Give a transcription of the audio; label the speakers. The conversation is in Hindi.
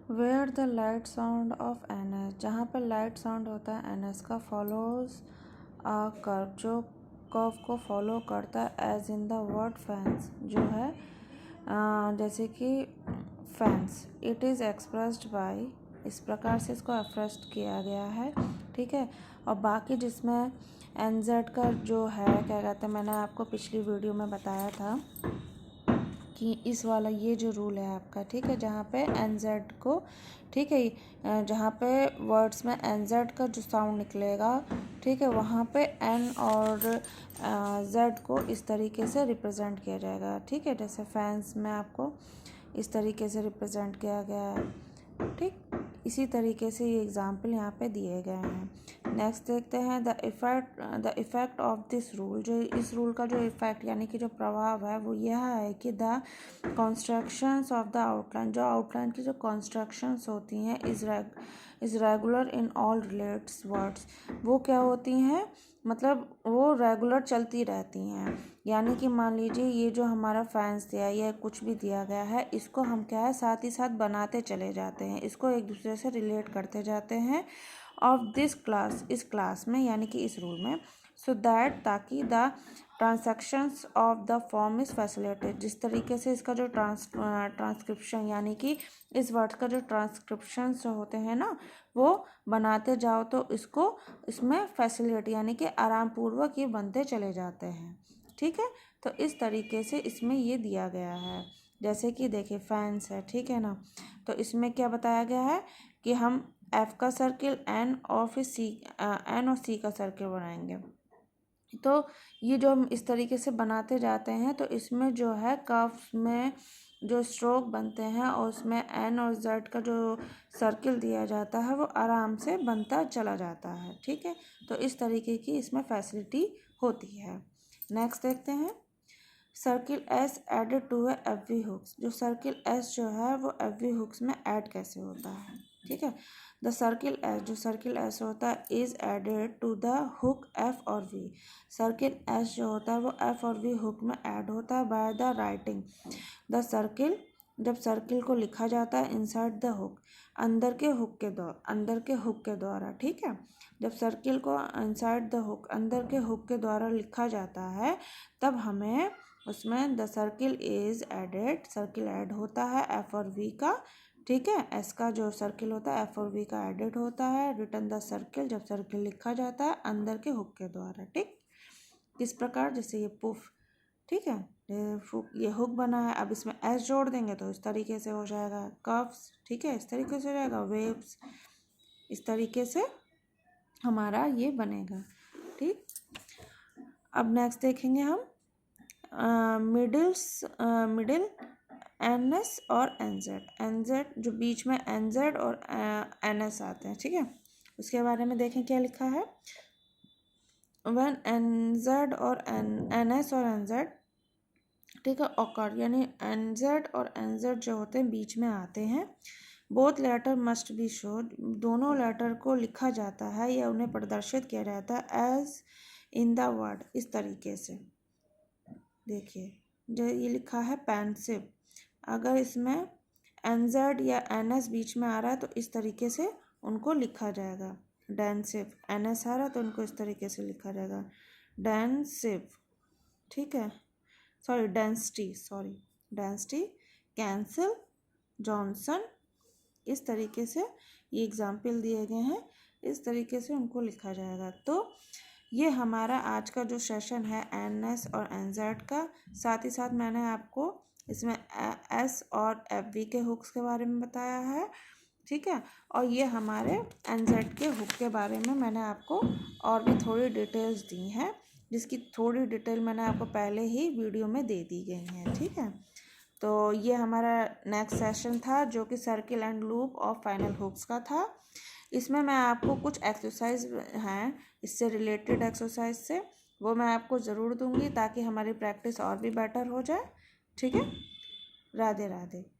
Speaker 1: Where the light sound of N S, जहाँ पर लाइट साउंड होता है एन एस का, फॉलोज अ कर्व, जो कर्व को फॉलो करता है, as in the word fans, जो है जैसे कि fans. It is expressed by, इस प्रकार से इसको एक्सप्रेस किया गया है, ठीक है। और बाकी जिसमें एन जेड का जो है क्या कहते हैं, मैंने आपको पिछली वीडियो में बताया था कि इस वाला ये जो रूल है आपका, ठीक है, जहाँ पे एन जेड को, ठीक है, जहाँ पे वर्ड्स में एन जेड का जो साउंड निकलेगा, ठीक है, वहाँ पे एन और जेड को इस तरीके से रिप्रेजेंट किया जाएगा, ठीक है। जैसे फैंस में आपको इस तरीके से रिप्रेजेंट किया गया है, ठीक। इसी तरीके से ये एग्जाम्पल यहाँ पे दिए गए हैं। नेक्स्ट देखते हैं the effect of this rule, जो इस रूल का जो इफ़ेक्ट यानी कि जो प्रभाव है वो यह है कि the constructions of the outline, जो आउटलाइन की जो कंस्ट्रक्शंस होती हैं is regular in all relates words, वो क्या होती हैं, मतलब वो रेगुलर चलती रहती हैं। यानी कि मान लीजिए ये जो हमारा फैंस दिया या कुछ भी दिया गया है, इसको हम क्या है साथ ही साथ बनाते चले जाते हैं, इसको एक दूसरे से रिलेट करते जाते हैं ऑफ दिस क्लास, इस क्लास में यानी कि इस रूल में, सो दैट ताकि the transactions of the form is facilitated, जिस तरीके से इसका जो ट्रांसक्रिप्शन यानी कि इस वर्ड का जो ट्रांसक्रिप्शन जो होते हैं ना, वो बनाते जाओ तो इसको इसमें फैसिलिटी यानी कि आराम पूर्वक ये बनते चले जाते हैं, ठीक है। तो इस तरीके से इसमें ये दिया गया है। जैसे कि देखिए फैंस है, ठीक है ना, तो इसमें क्या बताया गया है कि हम एफ का सर्किल एन और फिर सी, एन और सी का सर्किल बनाएंगे। तो ये जो हम इस तरीके से बनाते जाते हैं तो इसमें जो है कर्व्स में जो स्ट्रोक बनते हैं और उसमें एन और जेड का जो सर्किल दिया जाता है वो आराम से बनता चला जाता है, ठीक है। तो इस तरीके की इसमें फैसिलिटी होती है। नेक्स्ट देखते हैं circle S added to a F V hooks, जो सर्किल एस जो है वो एफ वी हुक्स में ऐड कैसे होता है, ठीक है। द सर्किल एस, जो सर्किल एस होता है, is added to the hook F और वी, सर्किल एस जो होता है वो एफ और वी हुक में ऐड होता है by the writing the circle, जब सर्किल को लिखा जाता है इनसाइड द हुक, अंदर के हुक के द्वारा, ठीक है। जब सर्किल को इनसाइड द हुक, अंदर के हुक के द्वारा लिखा जाता है, तब हमें उसमें the circle is added, circle add होता है एफ और वी का, ठीक है। एस का जो सर्किल होता है एफ और वी का एडेड होता है, रिटर्न द सर्किल, जब सर्किल लिखा जाता है अंदर के हुक के द्वारा, ठीक। किस प्रकार, जैसे ये पुफ, ठीक है, ये हुक बना है, अब इसमें एस जोड़ देंगे तो इस तरीके से हो जाएगा कर्व्स, ठीक है, इस तरीके से हो जाएगा वेव्स, इस तरीके से हमारा ये बनेगा, ठीक। अब नेक्स्ट देखेंगे हम मिडिल एन एस और एन जेड, जो बीच में एन जेड और एन एस आते हैं, ठीक है, उसके बारे में देखें क्या लिखा है। वन एन जेड और एन एस और एन जेड, ठीक है, ऑकर, यानी एन जेड और एन जेड जो होते हैं बीच में आते हैं, both letter must be shown, दोनों लेटर को लिखा जाता है या उन्हें प्रदर्शित किया जाता है एज इन द वर्ड, इस तरीके से। देखिए जो ये लिखा है पेंसिव, अगर इसमें एन जेड या एन एस बीच में आ रहा है तो इस तरीके से उनको लिखा जाएगा। डेंसिव, एन एस आ रहा है तो उनको इस तरीके से लिखा जाएगा डेंसिव, ठीक है, डेंसिटी, कैंसिल, जॉनसन, इस तरीके से ये एग्जाम्पल दिए गए हैं, इस तरीके से उनको लिखा जाएगा। तो ये हमारा आज का जो सेशन है एन एस और एन जेड का, साथ ही साथ मैंने आपको इसमें एस और एफ वी के हुक्स के बारे में बताया है, ठीक है। और ये हमारे एन जेड के हुक के बारे में मैंने आपको और भी थोड़ी डिटेल्स दी हैं, जिसकी थोड़ी डिटेल मैंने आपको पहले ही वीडियो में दे दी गई हैं, ठीक है। तो ये हमारा नेक्स्ट सेशन था जो कि सर्किल एंड लूप और फाइनल हुक्स का था। इसमें मैं आपको कुछ एक्सरसाइज हैं इससे रिलेटेड एक्सरसाइज से, वो मैं आपको ज़रूर दूंगी ताकि हमारी प्रैक्टिस और भी बेटर हो जाए, ठीक है। राधे राधे।